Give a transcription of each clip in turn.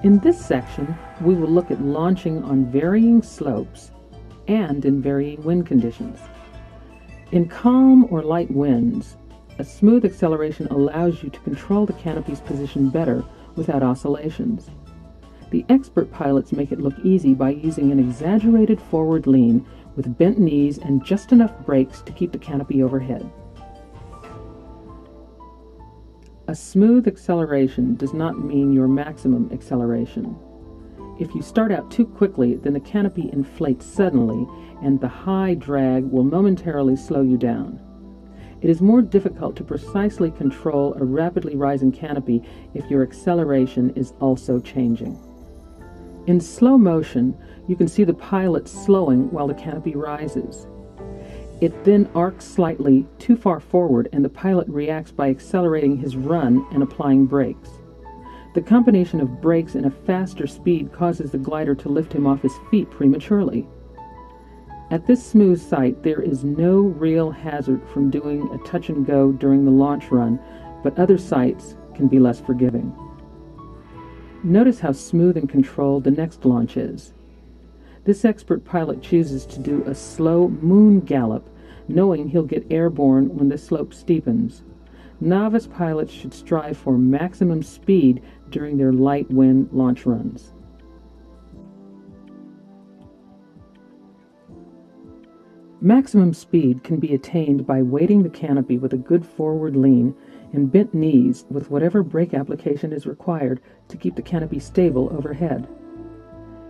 In this section, we will look at launching on varying slopes and in varying wind conditions. In calm or light winds, a smooth acceleration allows you to control the canopy's position better without oscillations. The expert pilots make it look easy by using an exaggerated forward lean with bent knees and just enough brakes to keep the canopy overhead. A smooth acceleration does not mean your maximum acceleration. If you start out too quickly, then the canopy inflates suddenly, and the high drag will momentarily slow you down. It is more difficult to precisely control a rapidly rising canopy if your acceleration is also changing. In slow motion, you can see the pilot slowing while the canopy rises. It then arcs slightly too far forward, and the pilot reacts by accelerating his run and applying brakes. The combination of brakes and a faster speed causes the glider to lift him off his feet prematurely. At this smooth site, there is no real hazard from doing a touch and go during the launch run, but other sites can be less forgiving. Notice how smooth and controlled the next launch is. This expert pilot chooses to do a slow moon gallop, knowing he'll get airborne when the slope steepens. Novice pilots should strive for maximum speed during their light wind launch runs. Maximum speed can be attained by weighting the canopy with a good forward lean and bent knees with whatever brake application is required to keep the canopy stable overhead.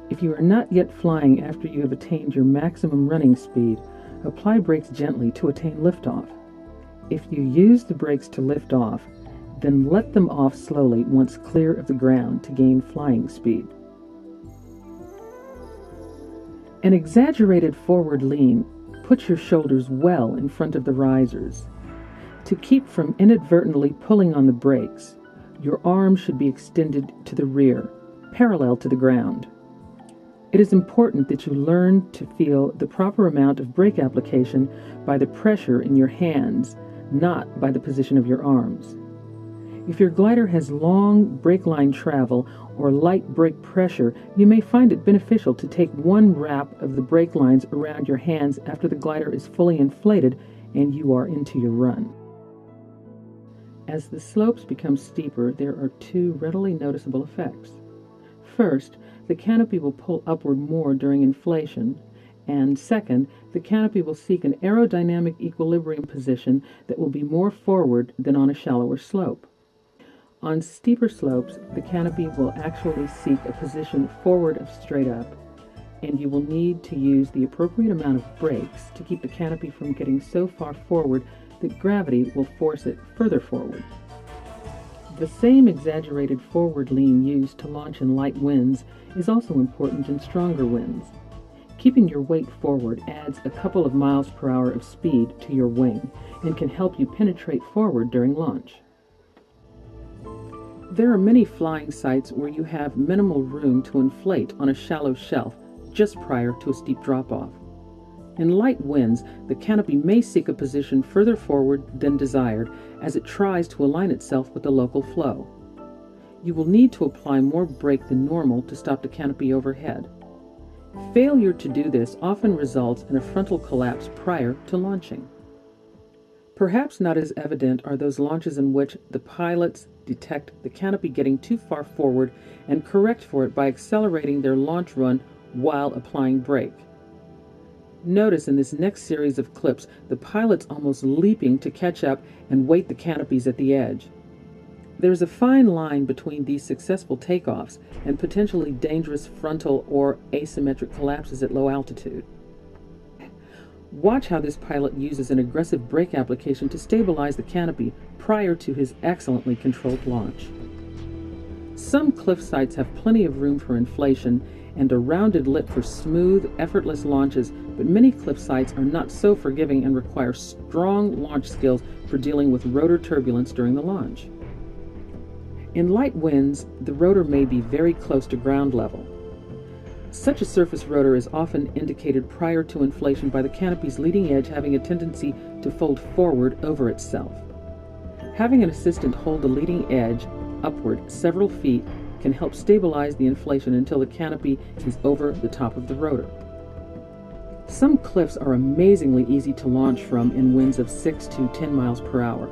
If you are not yet flying after you have attained your maximum running speed, apply brakes gently to attain liftoff. If you use the brakes to lift off, then let them off slowly once clear of the ground to gain flying speed. An exaggerated forward lean puts your shoulders well in front of the risers. To keep from inadvertently pulling on the brakes, your arms should be extended to the rear, parallel to the ground. It is important that you learn to feel the proper amount of brake application by the pressure in your hands, not by the position of your arms. If your glider has long brake line travel or light brake pressure, you may find it beneficial to take one wrap of the brake lines around your hands after the glider is fully inflated and you are into your run. As the slopes become steeper, there are two readily noticeable effects. First, the canopy will pull upward more during inflation, and second, the canopy will seek an aerodynamic equilibrium position that will be more forward than on a shallower slope. On steeper slopes, the canopy will actually seek a position forward of straight up, and you will need to use the appropriate amount of brakes to keep the canopy from getting so far forward that gravity will force it further forward. The same exaggerated forward lean used to launch in light winds is also important in stronger winds. Keeping your weight forward adds a couple of miles per hour of speed to your wing and can help you penetrate forward during launch. There are many flying sites where you have minimal room to inflate on a shallow shelf just prior to a steep drop-off. In light winds, the canopy may seek a position further forward than desired as it tries to align itself with the local flow. You will need to apply more brake than normal to stop the canopy overhead. Failure to do this often results in a frontal collapse prior to launching. Perhaps not as evident are those launches in which the pilots detect the canopy getting too far forward and correct for it by accelerating their launch run while applying brake. Notice in this next series of clips the pilots almost leaping to catch up and weight the canopies at the edge. There is a fine line between these successful takeoffs and potentially dangerous frontal or asymmetric collapses at low altitude. Watch how this pilot uses an aggressive brake application to stabilize the canopy prior to his excellently controlled launch. Some cliff sites have plenty of room for inflation and a rounded lip for smooth, effortless launches, but many cliff sites are not so forgiving and require strong launch skills for dealing with rotor turbulence during the launch. In light winds, the rotor may be very close to ground level. Such a surface rotor is often indicated prior to inflation by the canopy's leading edge having a tendency to fold forward over itself. Having an assistant hold the leading edge upward several feet can help stabilize the inflation until the canopy is over the top of the rotor. Some cliffs are amazingly easy to launch from in winds of 6 to 10 miles per hour.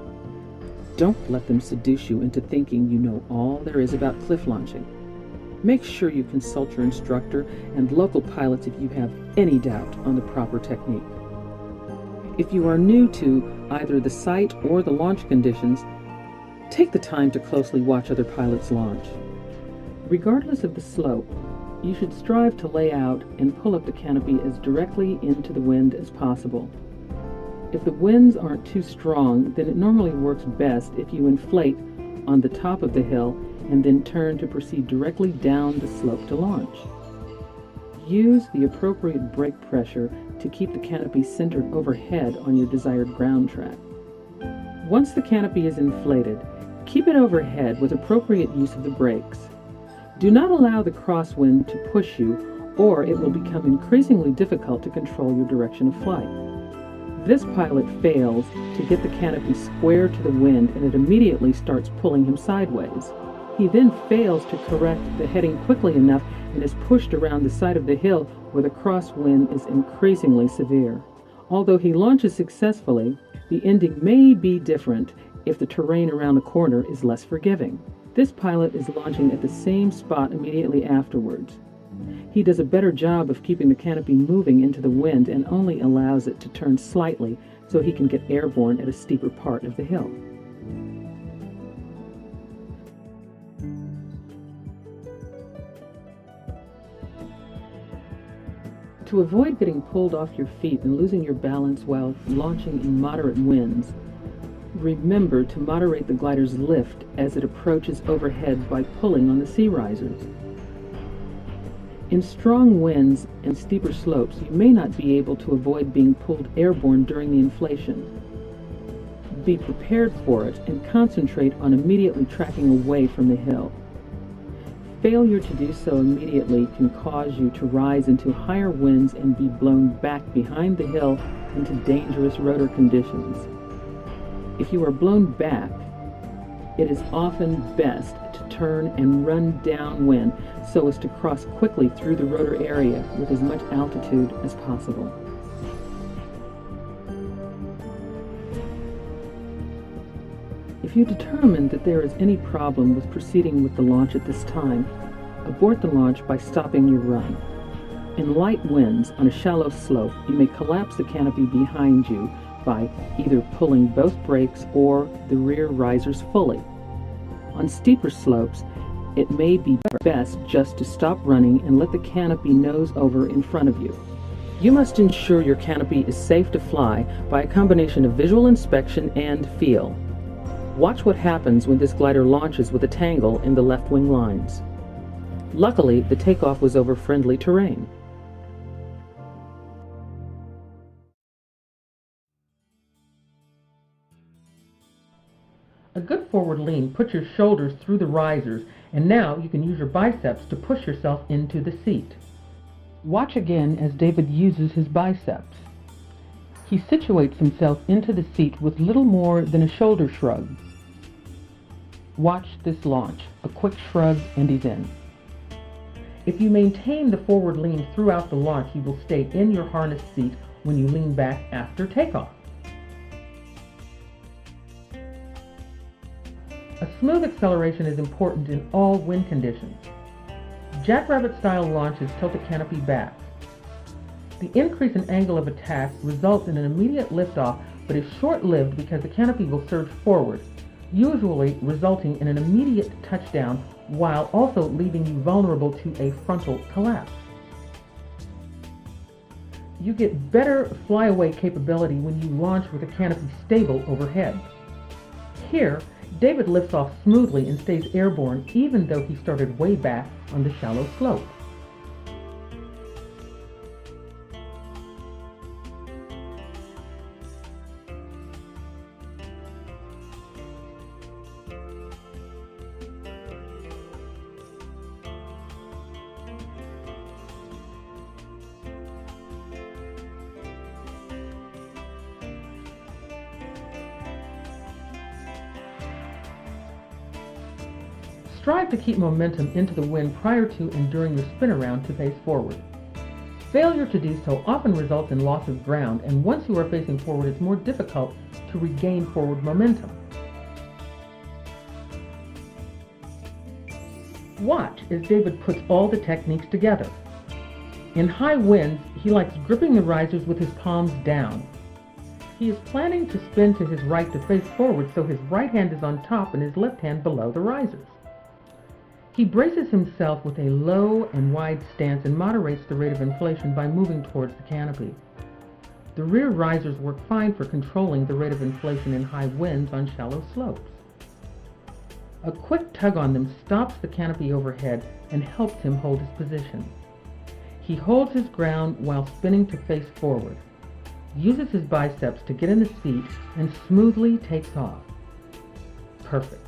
Don't let them seduce you into thinking you know all there is about cliff launching. Make sure you consult your instructor and local pilots if you have any doubt on the proper technique. If you are new to either the site or the launch conditions, take the time to closely watch other pilots launch. Regardless of the slope, you should strive to lay out and pull up the canopy as directly into the wind as possible. If the winds aren't too strong, then it normally works best if you inflate on the top of the hill and then turn to proceed directly down the slope to launch. Use the appropriate brake pressure to keep the canopy centered overhead on your desired ground track. Once the canopy is inflated, keep it overhead with appropriate use of the brakes. Do not allow the crosswind to push you, or it will become increasingly difficult to control your direction of flight. This pilot fails to get the canopy square to the wind, and it immediately starts pulling him sideways. He then fails to correct the heading quickly enough and is pushed around the side of the hill where the crosswind is increasingly severe. Although he launches successfully, the ending may be different if the terrain around the corner is less forgiving. This pilot is launching at the same spot immediately afterwards. He does a better job of keeping the canopy moving into the wind and only allows it to turn slightly so he can get airborne at a steeper part of the hill. To avoid getting pulled off your feet and losing your balance while launching in moderate winds, remember to moderate the glider's lift as it approaches overhead by pulling on the sea risers. In strong winds and steeper slopes, you may not be able to avoid being pulled airborne during the inflation. Be prepared for it and concentrate on immediately tracking away from the hill. Failure to do so immediately can cause you to rise into higher winds and be blown back behind the hill into dangerous rotor conditions. If you are blown back, it is often best to turn and run downwind so as to cross quickly through the rotor area with as much altitude as possible. If you determine that there is any problem with proceeding with the launch at this time, abort the launch by stopping your run. In light winds on a shallow slope, you may collapse the canopy behind you by either pulling both brakes or the rear risers fully. On steeper slopes, it may be best just to stop running and let the canopy nose over in front of you. You must ensure your canopy is safe to fly by a combination of visual inspection and feel. Watch what happens when this glider launches with a tangle in the left wing lines. Luckily, the takeoff was over friendly terrain. A good forward lean puts your shoulders through the risers, and now you can use your biceps to push yourself into the seat. Watch again as David uses his biceps. He situates himself into the seat with little more than a shoulder shrug. Watch this launch. A quick shrug and he's in. If you maintain the forward lean throughout the launch, you will stay in your harness seat when you lean back after takeoff. A smooth acceleration is important in all wind conditions. Jackrabbit-style launches tilt the canopy back. The increase in angle of attack results in an immediate liftoff, but is short-lived because the canopy will surge forward, usually resulting in an immediate touchdown while also leaving you vulnerable to a frontal collapse. You get better flyaway capability when you launch with a canopy stable overhead. Here, David lifts off smoothly and stays airborne even though he started way back on the shallow slope. Strive to keep momentum into the wind prior to and during your spin around to face forward. Failure to do so often results in loss of ground, and once you are facing forward, it's more difficult to regain forward momentum. Watch as David puts all the techniques together. In high winds, he likes gripping the risers with his palms down. He is planning to spin to his right to face forward, so his right hand is on top and his left hand below the risers. He braces himself with a low and wide stance and moderates the rate of inflation by moving towards the canopy. The rear risers work fine for controlling the rate of inflation in high winds on shallow slopes. A quick tug on them stops the canopy overhead and helps him hold his position. He holds his ground while spinning to face forward, uses his biceps to get in the seat, and smoothly takes off. Perfect.